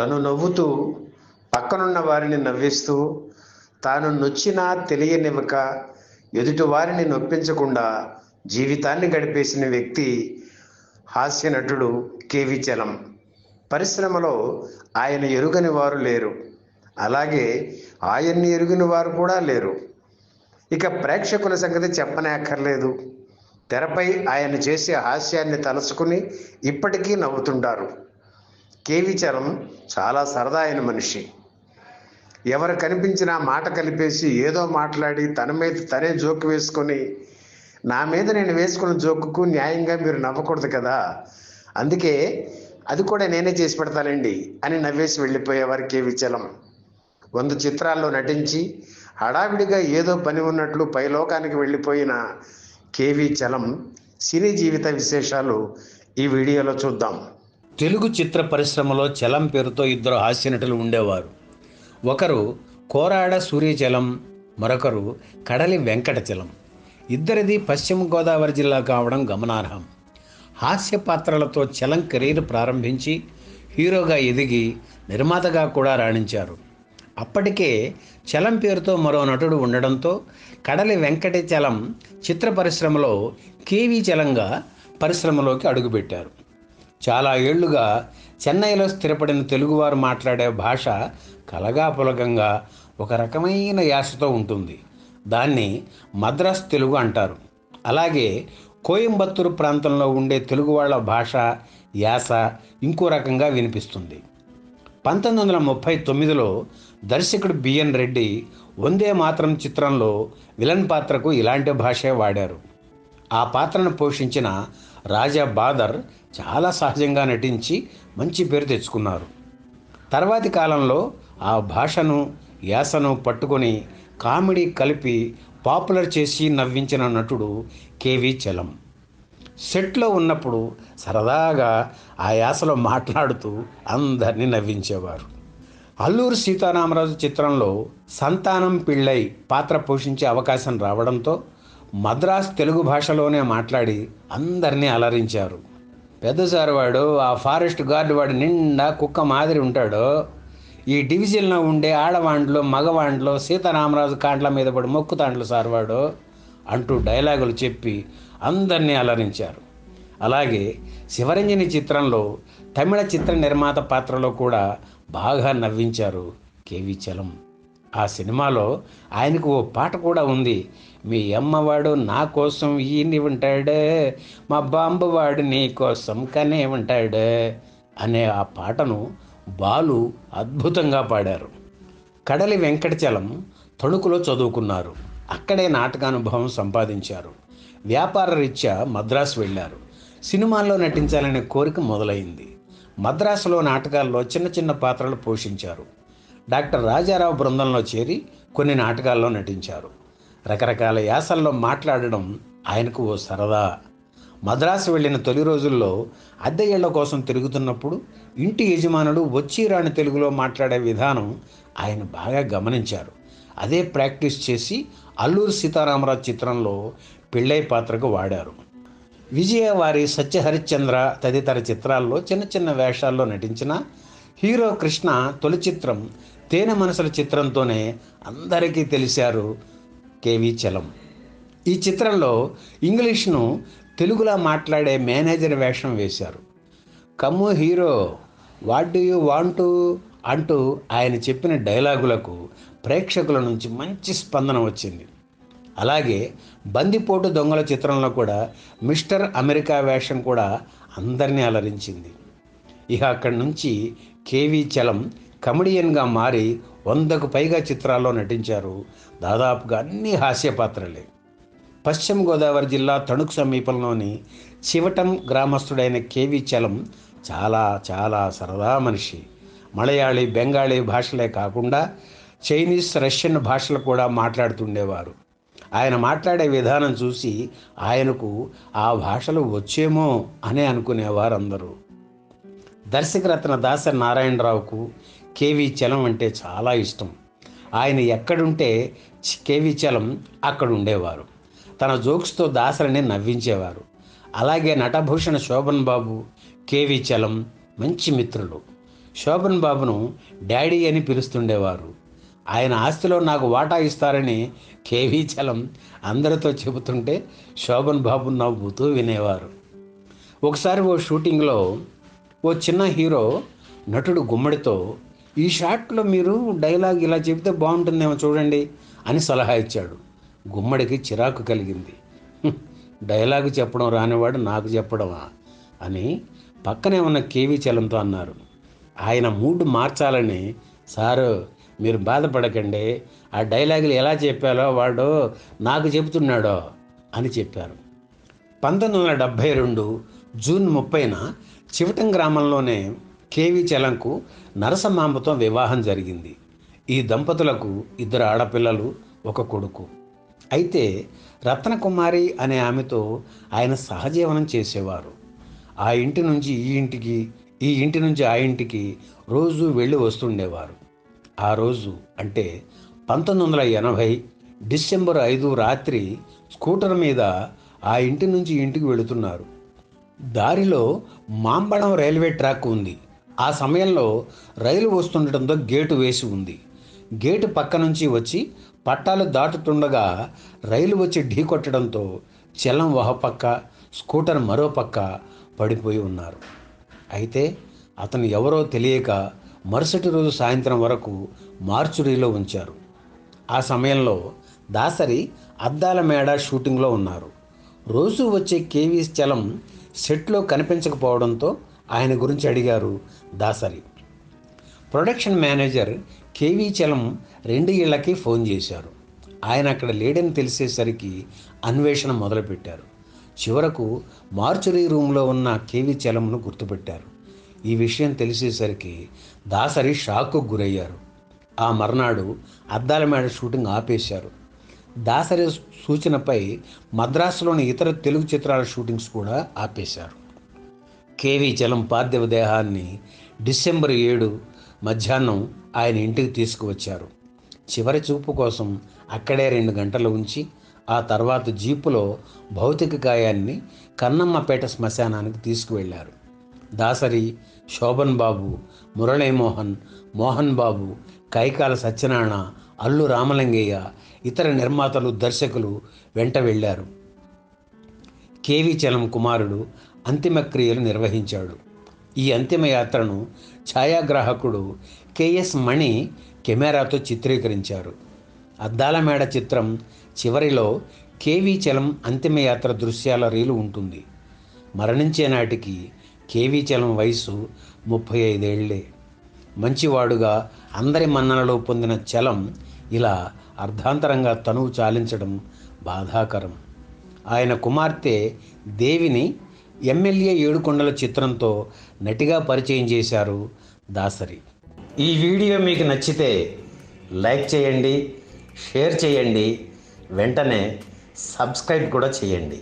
తను నవ్వుతూ పక్కనున్న వారిని నవ్విస్తూ తాను నొచ్చినా తెలియనివ్వక ఎదుటి వారిని నొప్పించకుండా జీవితాన్ని గడిపేసిన వ్యక్తి హాస్య నటుడు కేవి చలం. పరిశ్రమలో ఆయన ఎరుగని వారు లేరు, అలాగే ఆయన్ని ఎరుగని వారు కూడా లేరు. ఇక ప్రేక్షకుల సంగతి చెప్పనే అక్కర్లేదు. తెరపై ఆయన చేసే హాస్యాన్ని తలుచుకుని ఇప్పటికీ నవ్వుతుంటారు. కేవి చలం చాలా సరదా అయిన మనిషి. ఎవరు కనిపించినా మాట కలిపేసి ఏదో మాట్లాడి తన మీద తనే జోకు వేసుకొని, నా మీద నేను వేసుకున్న జోకుకు న్యాయంగా మీరు నవ్వకూడదు కదా, అందుకే అది కూడా నేనే చేసి పెడతానండి అని నవ్వేసి వెళ్ళిపోయేవారు కేవి చలం. 100 చిత్రాల్లో నటించి హడావిడిగా ఏదో పని ఉన్నట్లు పైలోకానికి వెళ్ళిపోయిన కేవి చలం సినీ జీవిత విశేషాలు ఈ వీడియోలో చూద్దాం. తెలుగు చిత్ర పరిశ్రమలో చలం పేరుతో 2 హాస్యనటులు ఉండేవారు. ఒకరు కోరాడ సూర్యచలం, మరొకరు కడలి వెంకటచలం. ఇద్దరిది పశ్చిమ గోదావరి జిల్లా కావడం గమనార్హం. హాస్య పాత్రలతో చలం కెరీర్ ప్రారంభించి హీరోగా ఎదిగి నిర్మాతగా కూడా రాణించారు. అప్పటికే చలం పేరుతో మరో నటుడు ఉండడంతో కడలి వెంకటచలం చిత్ర పరిశ్రమలో కేవి చలంగా పరిశ్రమలోకి అడుగుపెట్టారు. చాలా ఏళ్లుగా చెన్నైలో స్థిరపడిన తెలుగువారు మాట్లాడే భాష కలగాపులగంగా ఒక రకమైన యాసతో ఉంటుంది. దాన్ని మద్రాస్ తెలుగు అంటారు. అలాగే కోయంబత్తూరు ప్రాంతంలో ఉండే తెలుగు వాళ్ళ భాష యాస ఇంకో రకంగా వినిపిస్తుంది. 1939లో దర్శకుడు బిఎన్ రెడ్డి వందే మాతరం చిత్రంలో విలన్ పాత్రకు ఇలాంటి భాషే వాడారు. ఆ పాత్రను పోషించిన రాజా బాదర్ చాలా సహజంగా నటించి మంచి పేరు తెచ్చుకున్నారు. తర్వాతి కాలంలో ఆ భాషను యాసను పట్టుకొని కామెడీ కలిపి పాపులర్ చేసి నవ్వించిన నటుడు కేవి చలం. సెట్లో ఉన్నప్పుడు సరదాగా ఆ యాసలో మాట్లాడుతూ అందరినీ నవ్వించేవారు. అల్లూరి సీతారామరాజు చిత్రంలో సంతానం పిళ్ళై పాత్ర పోషించే అవకాశం రావడంతో మద్రాస్ తెలుగు భాషలోనే మాట్లాడి అందరినీ అలరించారు. పెద్దసారి వాడు ఆ ఫారెస్ట్ గార్డు వాడు నిండా కుక్క మాదిరి ఉంటాడు. ఈ డివిజన్లో ఉండే ఆడవాండ్లు మగవాండ్లు సీతారామరాజు కాండ్ల మీద పడి మొక్కుతాండ్లు సార్ వాడు అంటూ డైలాగులు చెప్పి అందరినీ అలరించారు. అలాగే శివరంజని చిత్రంలో తమిళ చిత్ర నిర్మాత పాత్రలో కూడా బాగా నవ్వించారు కేవి చలం. ఆ సినిమాలో ఆయనకు ఓ పాట కూడా ఉంది. మీ అమ్మవాడు నా కోసం ఈయన్ని ఉంటాడు, మా బాంబువాడు నీ కోసం కనే ఉంటాడు అనే ఆ పాటను బాలు అద్భుతంగా పాడారు. కడలి వెంకటచలం తణుకులో చదువుకున్నారు. అక్కడే నాటకానుభవం సంపాదించారు. వ్యాపార రీత్యా మద్రాసు వెళ్ళారు. సినిమాల్లో నటించాలనే కోరిక మొదలైంది. మద్రాసులో నాటకాల్లో చిన్న చిన్న పాత్రలు పోషించారు. డాక్టర్ రాజారావు బృందంలో చేరి కొన్ని నాటకాల్లో నటించారు. రకరకాల యాసల్లో మాట్లాడడం ఆయనకు ఓ సరదా. మద్రాసు వెళ్ళిన తొలి రోజుల్లో అద్దె ఇళ్ల కోసం తిరుగుతున్నప్పుడు ఇంటి యజమానులు వచ్చి రాని తెలుగులో మాట్లాడే విధానం ఆయన బాగా గమనించారు. అదే ప్రాక్టీస్ చేసి అల్లూరి సీతారామరాజు చిత్రంలో పిళ్ళై పాత్రకు వాడారు. విజయవారి సత్యహరిశ్చంద్ర తదితర చిత్రాల్లో చిన్న చిన్న వేషాల్లో నటించిన హీరో కృష్ణ తొలి చిత్రం తేనె మనసుల చిత్రంతోనే అందరికీ తెలిశారు కేవి చలం. ఈ చిత్రంలో ఇంగ్లీష్ను తెలుగులో మాట్లాడే మేనేజర్ వేషం వేశారు. Come hero what do you want అంటూ ఆయన చెప్పిన డైలాగులకు ప్రేక్షకుల నుంచి మంచి స్పందన వచ్చింది. అలాగే బందిపోటు దొంగల చిత్రంలో కూడా మిస్టర్ అమెరికా వేషం కూడా అందరినీ అలరించింది. ఇక అక్కడి నుంచి కేవి చలం కమెడియన్గా మారి 100కు పైగా చిత్రాల్లో నటించారు. దాదాపుగా అన్ని హాస్య పాత్రలే. పశ్చిమ గోదావరి జిల్లా తణుకు సమీపంలోని చివటం గ్రామస్తుడైన కేవి చలం చాలా చాలా సరదా మనిషి. మలయాళీ బెంగాలీ భాషలే కాకుండా చైనీస్ రష్యన్ భాషలు కూడా మాట్లాడుతుండేవారు. ఆయన మాట్లాడే విధానం చూసి ఆయనకు ఆ భాషలు వచ్చేమో అనే అనుకునేవారు అందరూ. దర్శకరత్న దాసరి నారాయణరావుకు కేవి చలం అంటే చాలా ఇష్టం. ఆయన ఎక్కడుంటే కేవి చలం అక్కడ ఉండేవారు. తన జోక్స్తో దాసరిని నవ్వించేవారు. అలాగే నటభూషణ శోభన్ బాబు, కేవి చలం మంచి మిత్రులు. శోభన్ బాబును డాడీ అని పిలుస్తుండేవారు. ఆయన ఆస్తిలో నాకు వాటా ఇస్తారని కేవీ చలం అందరితో చెబుతుంటే శోభన్ బాబు నవ్వుతూ వినేవారు. ఒకసారి ఓ షూటింగ్లో ఓ చిన్న హీరో నటుడు గుమ్మడితో, ఈ షాట్లో మీరు డైలాగ్ ఇలా చెబితే బాగుంటుందేమో చూడండి అని సలహా ఇచ్చాడు. గుమ్మడికి చిరాకు కలిగింది. డైలాగు చెప్పడం రానివాడు నాకు చెప్పడమా అని పక్కనే ఉన్న కేవీ చలంతో అన్నారు. ఆయన మూడ్ మార్చాలని, సారు మీరు బాధపడకండి, ఆ డైలాగులు ఎలా చెప్పాలో వాడు నాకు చెబుతున్నాడో అని చెప్పారు. 1972 జూన్ 30న చివటం గ్రామంలోనే కేవీ చలంకు నరసమాంబతో వివాహం జరిగింది. ఈ దంపతులకు 2 ఆడపిల్లలు, 1 కొడుకు. అయితే రత్నకుమారి అనే ఆమెతో ఆయన సహజీవనం చేసేవారు. ఆ ఇంటి నుంచి ఈ ఇంటికి, ఈ ఇంటి నుంచి ఆ ఇంటికి రోజు వెళ్ళి వస్తుండేవారు. ఆ రోజు అంటే 1980 డిసెంబర్ 5 రాత్రి స్కూటర్ మీద ఆ ఇంటి నుంచి ఇంటికి వెళుతున్నారు. దారిలో మాంబళం రైల్వే ట్రాక్ ఉంది. ఆ సమయంలో రైలు వస్తుండటంతో గేటు వేసి ఉంది. గేటు పక్క నుంచి వచ్చి పట్టాలు దాటుతుండగా రైలు వచ్చి ఢీకొట్టడంతో చలం ఒక పక్క, స్కూటర్ మరో పక్క పడిపోయి ఉన్నారు. అయితే అతను ఎవరో తెలియక మరుసటి రోజు సాయంత్రం వరకు మార్చురీలో ఉంచారు. ఆ సమయంలో దాసరి అద్దాల మేడ షూటింగ్లో ఉన్నారు. రోజు వచ్చే కేవీ చలం సెట్లో కనిపించకపోవడంతో ఆయన గురించి అడిగారు దాసరి. ప్రొడక్షన్ మేనేజర్ కేవీ చలం 2 ఇళ్లకి ఫోన్ చేశారు. ఆయన అక్కడ లేడని తెలిసేసరికి అన్వేషణ మొదలుపెట్టారు. చివరకు మార్చురీ రూమ్లో ఉన్న కేవీ చలంను గుర్తుపెట్టారు. ఈ విషయం తెలిసేసరికి దాసరి షాక్కు గురయ్యారు. ఆ మర్నాడు అద్దాల మేడ షూటింగ్ ఆపేశారు. దాసరి సూచనపై మద్రాసులోని ఇతర తెలుగు చిత్రాల షూటింగ్స్ కూడా ఆపేశారు. కేవీ చలం పార్థివ దేహాన్ని డిసెంబర్ 7 మధ్యాహ్నం ఆయన ఇంటికి తీసుకువచ్చారు. చివరి చూపు కోసం అక్కడే 2 గంటలు ఉంచి ఆ తర్వాత జీపులో భౌతిక గాయాన్ని కన్నమ్మపేట శ్మశానానికి తీసుకువెళ్లారు. దాసరి, శోభన్ బాబు, మురళీమోహన్, మోహన్ బాబు, కైకాల సత్యనారాయణ, అల్లు రామలింగయ్య, ఇతర నిర్మాతలు, దర్శకులు వెంట వెళ్ళారు. కేవీ చలం కుమారుడు అంతిమ క్రియలు నిర్వహించాడు. ఈ అంతిమ యాత్రను ఛాయాగ్రాహకుడు కెఎస్ మణి కెమెరాతో చిత్రీకరించారు. అద్దాల మేడ చిత్రం చివరిలో కేవీ చలం అంతిమయాత్ర దృశ్యాల రీలు ఉంటుంది. మరణించే నాటికి కేవీ చలం వయసు 35 ఏళ్లే. మంచివాడుగా అందరి మన్ననలు పొందిన చలం ఇలా అర్ధాంతరంగా తనువు చాలించడం బాధాకరం. ఆయన కుమార్తె దేవిని ఎమ్మెల్యే ఏడుకొండల చిత్రంతో నటిగా పరిచయం చేశారు దాసరి. ఈ వీడియో మీకు నచ్చితే లైక్ చేయండి, షేర్ చేయండి, వెంటనే సబ్స్క్రైబ్ కూడా చేయండి.